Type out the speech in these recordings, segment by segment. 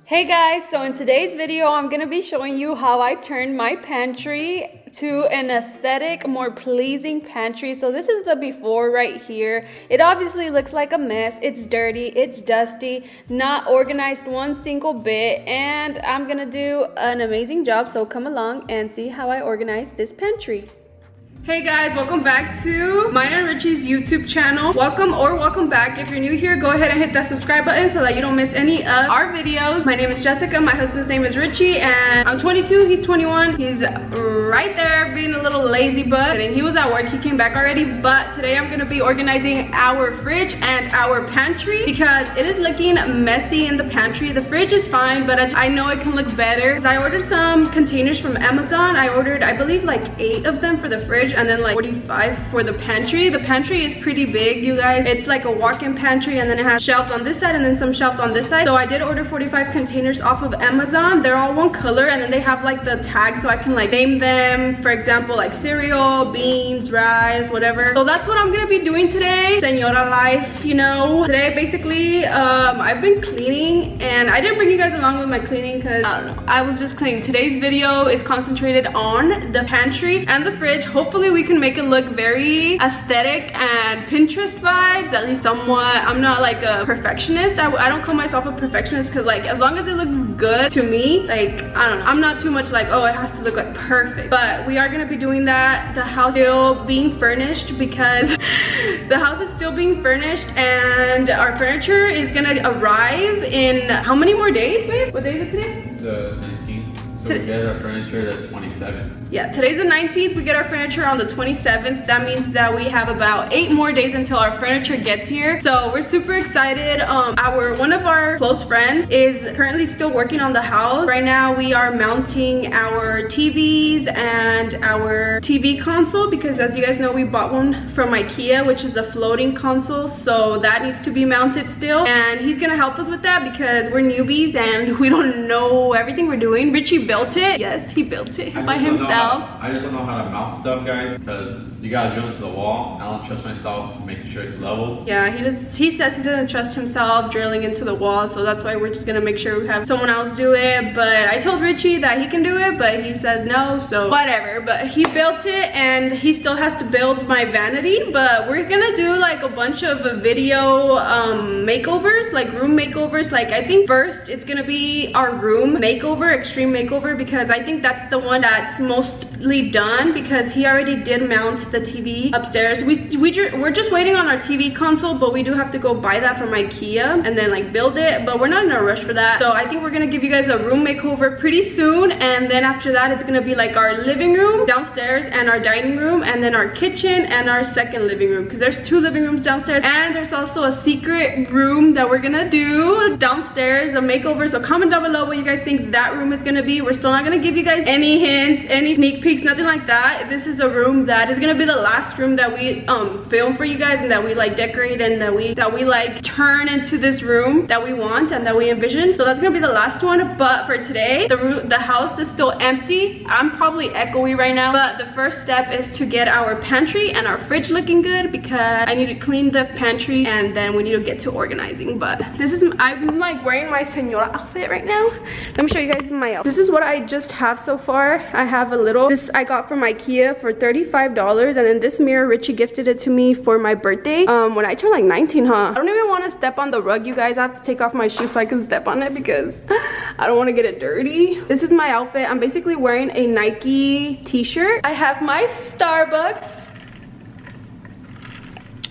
Hey guys, so in today's video, I'm gonna be showing you how I turned my pantry to an aesthetic, more pleasing pantry. So this is the before right here. It obviously looks like a mess. It's dirty, it's dusty, not organized one single bit, and I'm gonna do an amazing job. So come along and see how I organize this pantry. Hey guys, welcome back to mine and Richie's YouTube channel. Welcome back. If you're new here, go ahead and hit that subscribe button so that you don't miss any of our videos. My name is Jessica, my husband's name is Richie, and I'm 22, he's 21. He's right there being a little lazy butt. And he was at work, he came back already, but today I'm gonna be organizing our fridge and our pantry because it is looking messy in the pantry. The fridge is fine, but I know it can look better. I ordered some containers from Amazon. I ordered, I believe, like 8 of them for the fridge, and then like 45 for the pantry. The pantry is pretty big, you guys. It's like a walk-in pantry, and then it has shelves on this side and then some shelves on this side. So I did order 45 containers off of Amazon. They're all one color, and then they have like the tags so I can like name them. For example, like cereal, beans, rice, whatever. So that's what I'm gonna be doing today. Senora life, you know. Today, basically, I've been cleaning, and I didn't bring you guys along with my cleaning because I don't know. I was just cleaning. Today's video is concentrated on the pantry and the fridge. Hopefully we can make it look very aesthetic and Pinterest vibes, at least somewhat. I'm not like a perfectionist. I don't call myself a perfectionist because like as long as it looks good to me, like I don't know, I'm not too much like, oh, it has to look like perfect. But we are gonna be doing that. The house is still being furnished because the house is still being furnished, and our furniture is gonna arrive in how many more days, babe? What day is it today? The 19th. So we get our furniture the 27th. Yeah, today's the 19th. We get our furniture on the 27th. That means that we have about 8 more days until our furniture gets here. So we're super excited. One of our close friends is currently still working on the house. Right now we are mounting our TVs and our TV console because, as you guys know, we bought one from IKEA, which is a floating console. So that needs to be mounted still. And he's gonna help us with that because we're newbies and we don't know everything we're doing. Richie built it. Yes, he built it by himself. I just don't know how to mount stuff, guys, because you gotta drill into the wall. I don't trust myself making sure it's level. Yeah, he says he doesn't trust himself drilling into the wall, so that's why we're just gonna make sure we have someone else do it. But I told Richie that he can do it, but he says no, so whatever. But he built it, and he still has to build my vanity. But we're gonna do like a bunch of video makeovers, like room makeovers. Like I think first it's gonna be our room makeover, extreme makeover, because I think that's the one that's mostly done because he already did mount the TV upstairs. We're just waiting on our TV console, but we do have to go buy that from IKEA and then like build it, but we're not in a rush for that. So I think we're gonna give you guys a room makeover pretty soon, and then after that it's gonna be like our living room downstairs and our dining room, and then our kitchen and our second living room, because there's 2 living rooms downstairs, and there's also a secret room that we're gonna do downstairs, a makeover. So comment down below what you guys think that room is gonna be. We're still not gonna give you guys any hints, any sneak peeks, nothing like that. This is a room that is gonna be the last room that we film for you guys, and that we like decorate, and that we like turn into this room that we want and that we envision. So that's gonna be the last one. But for today, the house is still empty. I'm probably echoey right now, but the first step is to get our pantry and our fridge looking good because I need to clean the pantry, and then we need to get to organizing. But this is, I'm like wearing my senora outfit right now. Let me show you guys my outfit. This is what I just have so far. I have a little, this I got from IKEA for $35, and then this mirror, Richie gifted it to me for my birthday when I turned like 19, huh? I don't even want to step on the rug, you guys. I have to take off my shoes so I can step on it because I don't want to get it dirty. This is my outfit. I'm basically wearing a Nike t-shirt. I have my Starbucks.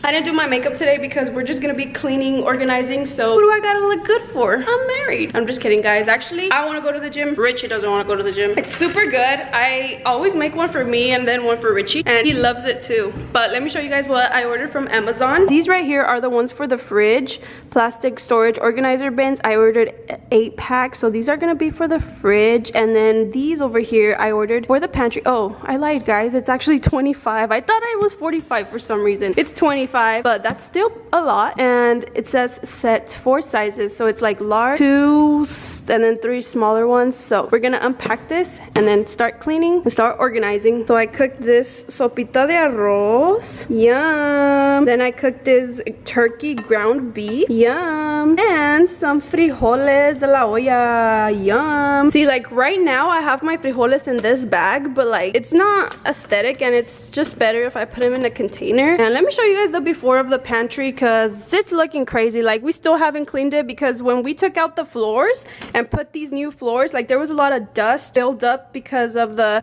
I didn't do my makeup today because we're just gonna be cleaning, organizing, so what do I gotta look good for? I'm married. I'm just kidding, guys. Actually, I wanna go to the gym. Richie doesn't wanna go to the gym. It's super good. I always make one for me and then one for Richie, and he loves it too. But let me show you guys what I ordered from Amazon. These right here are the ones for the fridge. Plastic storage organizer bins. I ordered 8 packs, so these are gonna be for the fridge. And then these over here I ordered for the pantry. Oh, I lied, guys. It's actually 25. I thought it was 45 for some reason. It's 25. But that's still a lot, and it says set 4 sizes, so it's like large to and then 3 smaller ones. So we're gonna unpack this and then start cleaning and start organizing. So I cooked this sopita de arroz. Yum. Then I cooked this turkey ground beef. Yum. And some frijoles de la olla. Yum. See, like right now I have my frijoles in this bag, but like it's not aesthetic and it's just better if I put them in a container. And let me show you guys the before of the pantry because it's looking crazy. Like we still haven't cleaned it because when we took out the floors and put these new floors, like there was a lot of dust built up because of the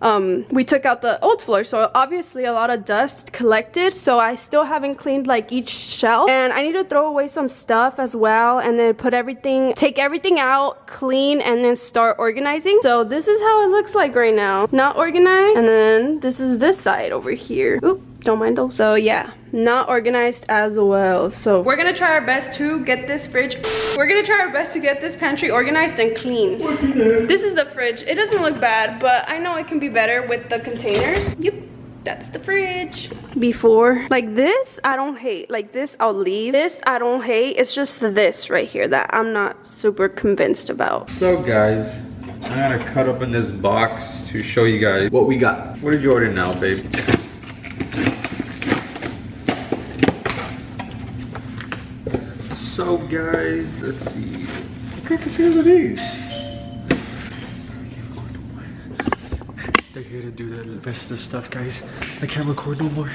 we took out the old floor, so obviously a lot of dust collected. So I still haven't cleaned like each shelf, and I need to throw away some stuff as well and then put everything, take everything out, clean, and then start organizing. So this is how it looks like right now, not organized. And then this is this side over here. Oop, don't mind those. So yeah, not organized as well. So we're gonna try our best to get this fridge, we're gonna try our best to get this pantry organized and clean. This is the fridge. It doesn't look bad, but I know it can be better with the containers. Yep, that's the fridge. Before, like this I don't hate, like this I'll leave. This I don't hate. It's just this right here that I'm not super convinced about. So guys, I'm gonna cut open this box to show you guys what we got. What did you order now, babe? So guys, let's see. What kind of containers are these? They're here to do the rest of the stuff, guys. I can't record no more.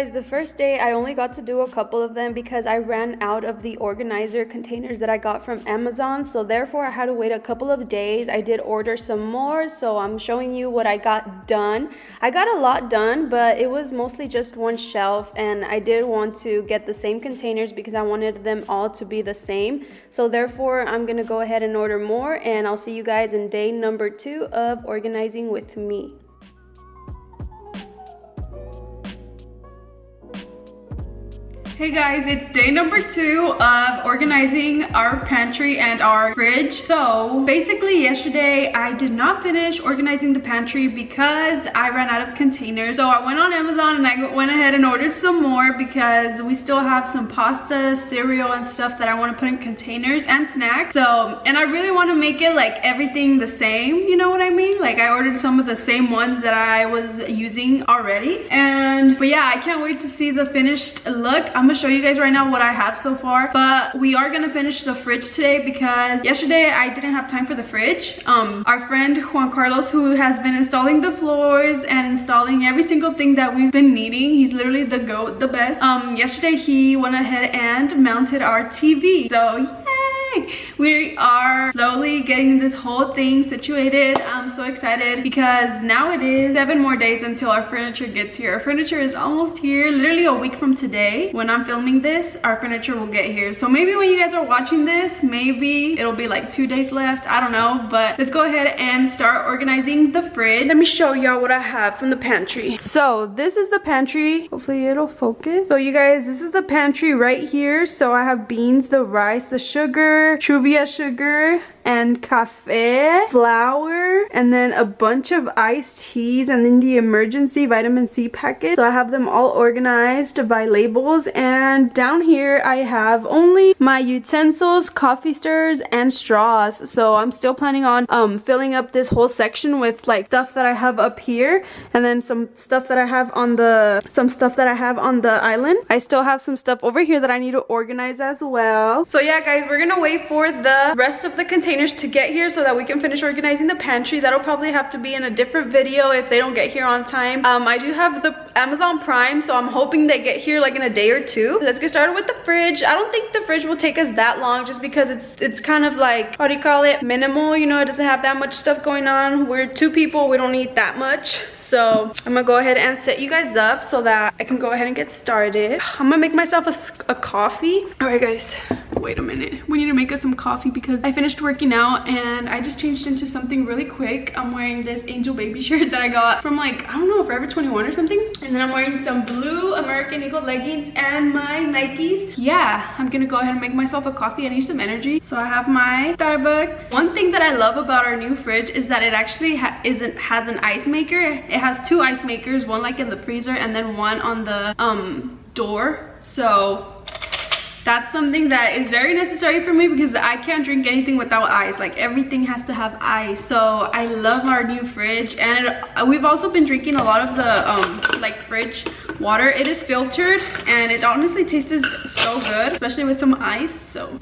guys, the first day I only got to do a couple of them because I ran out of the organizer containers that I got from Amazon, so therefore I had to wait a couple of days. I did order some more, so I'm showing you what I got done. I got a lot done, but it was mostly just one shelf, and I did want to get the same containers because I wanted them all to be the same. So therefore I'm gonna go ahead and order more, and I'll see you guys in day number 2 of organizing with me. Hey guys, it's day number 2 of organizing our pantry and our fridge. So basically yesterday I did not finish organizing the pantry because I ran out of containers. So I went on Amazon and I went ahead and ordered some more because we still have some pasta, cereal and stuff that I want to put in containers and snacks. So, and I really want to make it like everything the same, you know what I mean? Like I ordered some of the same ones that I was using already. But yeah, I can't wait to see the finished look. I'm gonna show you guys right now what I have so far, but we are gonna finish the fridge today because yesterday I didn't have time for the fridge. Our friend Juan Carlos, who has been installing the floors and installing every single thing that we've been needing, he's literally the GOAT, the best. Yesterday he went ahead and mounted our TV, so yay! We are slowly getting this whole thing situated. I'm so excited because now it is 7 more days until our furniture gets here. Our furniture is almost here. Literally a week from today, when I'm filming this, our furniture will get here. So maybe when you guys are watching this, maybe it'll be like 2 days left. I don't know, but let's go ahead and start organizing the fridge. Let me show y'all what I have from the pantry. So this is the pantry. Hopefully it'll focus. So you guys, this is the pantry right here. So I have beans, the rice, the sugar, Truvia sugar, and cafe, flour, and then a bunch of iced teas, and then the emergency vitamin C packet. So I have them all organized by labels, and down here I have only my utensils, coffee stirrers, and straws. So I'm still planning on filling up this whole section with like stuff that I have up here, and then some stuff that I have on the island. I still have some stuff over here that I need to organize as well. So yeah guys, we're gonna wait for the rest of the containers to get here so that we can finish organizing the pantry. That'll probably have to be in a different video if they don't get here on time. I do have the Amazon Prime, so I'm hoping they get here like in a day or 2. Let's get started with the fridge. I don't think the fridge will take us that long just because it's kind of like, how do you call it, minimal, you know, it doesn't have that much stuff going on. We're 2 people, we don't need that much. So I'm gonna go ahead and set you guys up so that I can go ahead and get started. I'm gonna make myself a coffee. All right guys, wait a minute. We need to make us some coffee because I finished working out and I just changed into something really quick. I'm wearing this Angel Baby shirt that I got from like, I don't know, Forever 21 or something. And then I'm wearing some blue American Eagle leggings and my Nikes. Yeah, I'm gonna go ahead and make myself a coffee. I need some energy. So I have my Starbucks. One thing that I love about our new fridge is that it actually has an ice maker. It has 2 ice makers, one like in the freezer and then one on the door. So that's something that is very necessary for me because I can't drink anything without ice. Like everything has to have ice. So I love our new fridge, and we've also been drinking a lot of the like fridge water. It is filtered and it honestly tastes so good, especially with some ice. So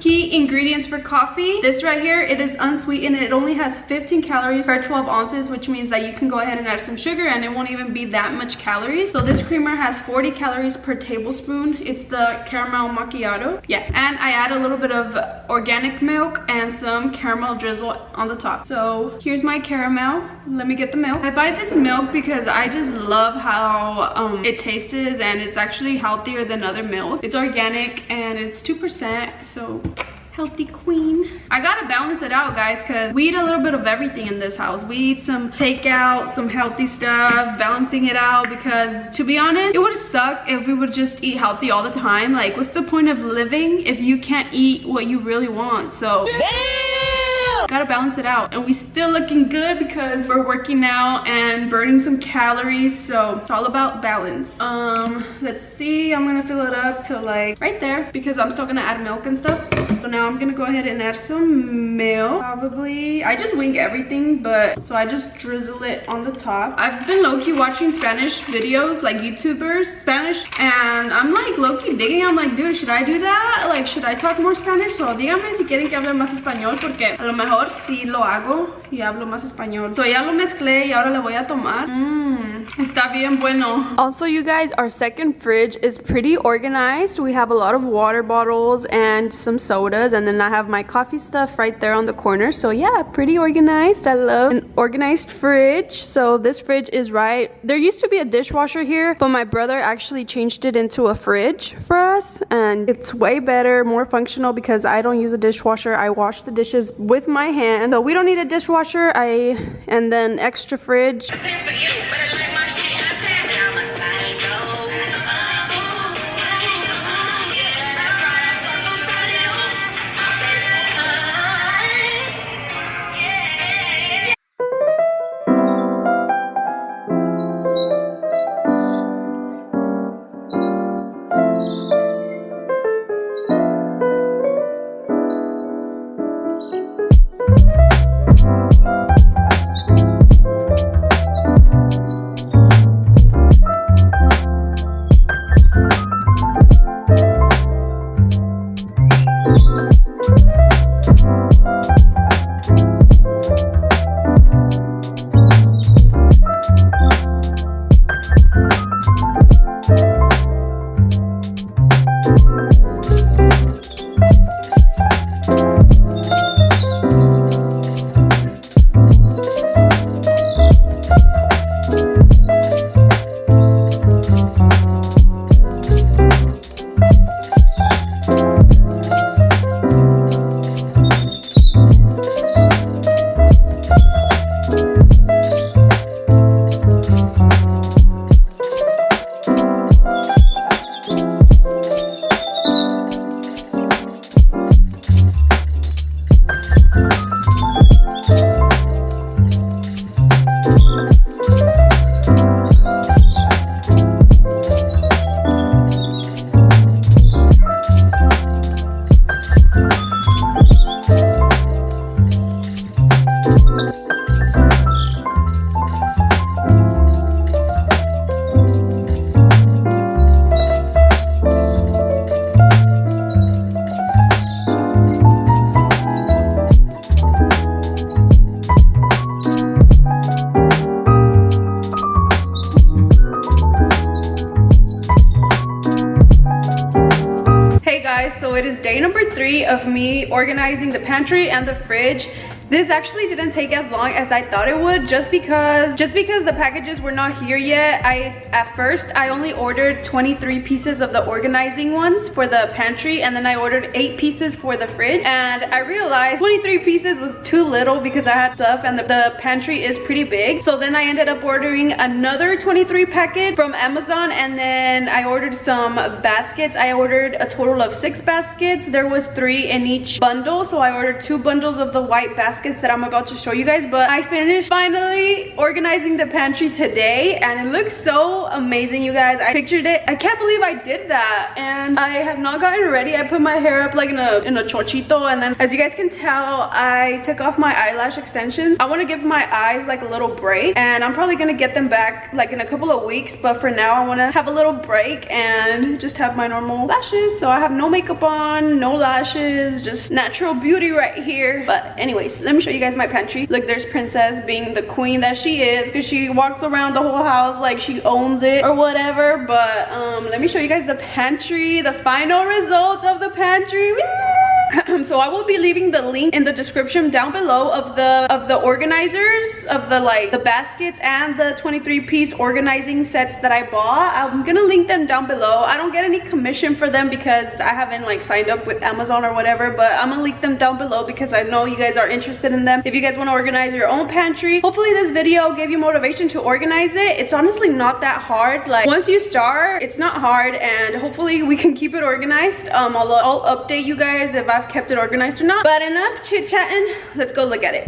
key ingredients for coffee. This right here, it is unsweetened. It only has 15 calories per 12 ounces, which means that you can go ahead and add some sugar and it won't even be that much calories. So this creamer has 40 calories per tablespoon. It's the caramel macchiato. Yeah, and I add a little bit of organic milk and some caramel drizzle on the top. So here's my caramel. Let me get the milk. I buy this milk because I just love how it tastes, and it's actually healthier than other milk. It's organic and it's 2%, so healthy queen. I gotta balance it out guys because we eat a little bit of everything in this house. We eat some takeout, some healthy stuff, balancing it out, because to be honest, it would suck if we would just eat healthy all the time. Like what's the point of living if you can't eat what you really want? So gotta balance it out, and we still looking good because we're working out and burning some calories, so it's all about balance. Let's see, I'm gonna fill it up to like right there because I'm still gonna add milk and stuff. So now I'm gonna go ahead and add some milk. Probably, I just wing everything, but so I just drizzle it on the top. I've been low-key watching Spanish videos, like YouTubers, Spanish, and I'm like low-key digging. I'm like, dude, should I do that? Like, should I talk more Spanish? So díganme si quieren que hable más español porque a lo mejor sí lo hago. y hablo más español. So ya lo mezclé y ahora le voy a tomar. Está bien bueno. Also, you guys, our second fridge is pretty organized. We have a lot of water bottles and some sodas, and then I have my coffee stuff right there on the corner. So yeah, pretty organized. I love an organized fridge. So this fridge is right. There used to be a dishwasher here, but my brother actually changed it into a fridge for us, and it's way better, more functional because I don't use a dishwasher. I wash the dishes with my hand. So we don't need a dishwasher. And then extra fridge. So it is day number 3 of me organizing the pantry and the fridge. This actually didn't take as long as I thought it would, just because the packages were not here yet. At first I only ordered 23 pieces of the organizing ones for the pantry, and then I ordered 8 pieces for the fridge, and I realized 23 pieces was too little because I had stuff and the pantry is pretty big. So then I ended up ordering another 23 packet from Amazon, and then I ordered some baskets. I ordered a total of 6 baskets. There was 3 in each bundle, so I ordered 2 bundles of the white baskets that I'm about to show you guys. But I finished finally organizing the pantry today, and it looks so amazing, you guys. I pictured it. I can't believe I did that, and I have not gotten ready. I put my hair up like in a chorchito, and then as you guys can tell, I took off my eyelash extensions. I want to give my eyes like a little break, and I'm probably gonna get them back like in a couple of weeks, but for now I want to have a little break and just have my normal lashes. So I have no makeup on, no lashes, just natural beauty right here. But anyways, let me show you guys my pantry. Look, there's Princess being the queen that she is, because she walks around the whole house like she owns it or whatever. But let me show you guys the pantry, the final result of the pantry. So I will be leaving the link in the description down below of the organizers, of the baskets and the 23-piece organizing sets that I bought. I'm gonna link them down below. I don't get any commission for them because I haven't like signed up with Amazon or whatever, but I'm gonna link them down below because I know you guys are interested in them. If you guys want to organize your own pantry, hopefully this video gave you motivation to organize it. It's honestly not that hard. Like, once you start, it's not hard, and hopefully we can keep it organized. I'll update you guys if I've kept it organized or not. But enough chit-chatting, let's go look at it.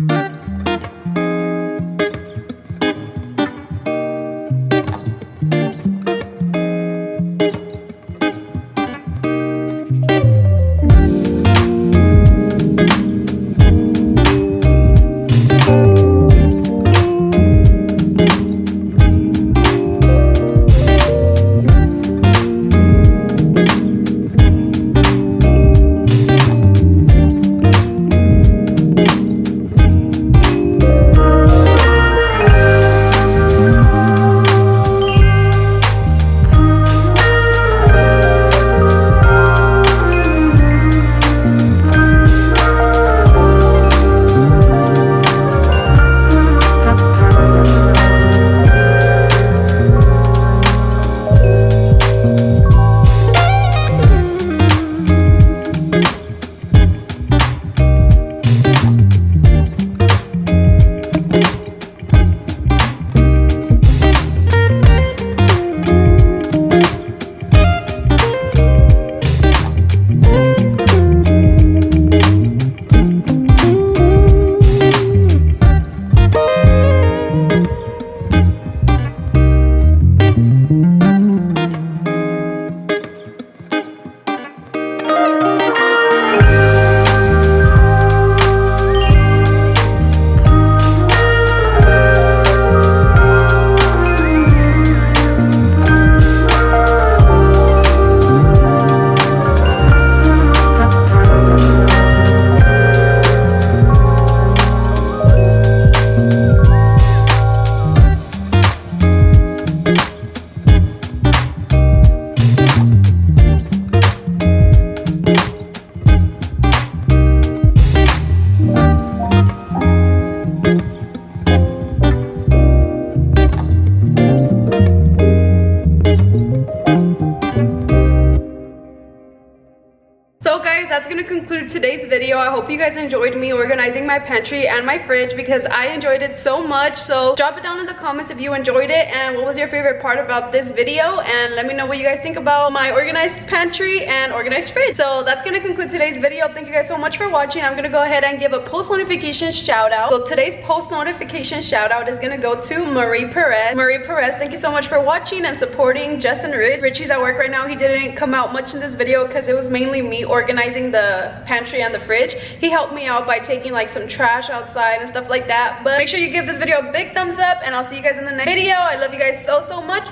gonna conclude today's video. I hope you guys enjoyed me organizing my pantry and my fridge because I enjoyed it so much. So drop it down in the comments if you enjoyed it and what was your favorite part about this video, and let me know what you guys think about my organized pantry and organized fridge. So that's gonna conclude today's video. Thank you guys so much for watching. I'm gonna go ahead and give a post notification shout out. So today's post notification shout out is gonna go to Marie Perez. Marie Perez, thank you so much for watching and supporting Justin Rich. Richie's at work right now. He didn't come out much in this video because it was mainly me organizing the pantry and the fridge. He helped me out by taking like some trash outside and stuff like that. But make sure you give this video a big thumbs up and I'll see you guys in the next video. I love you guys so much.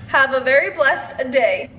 Have a very blessed day.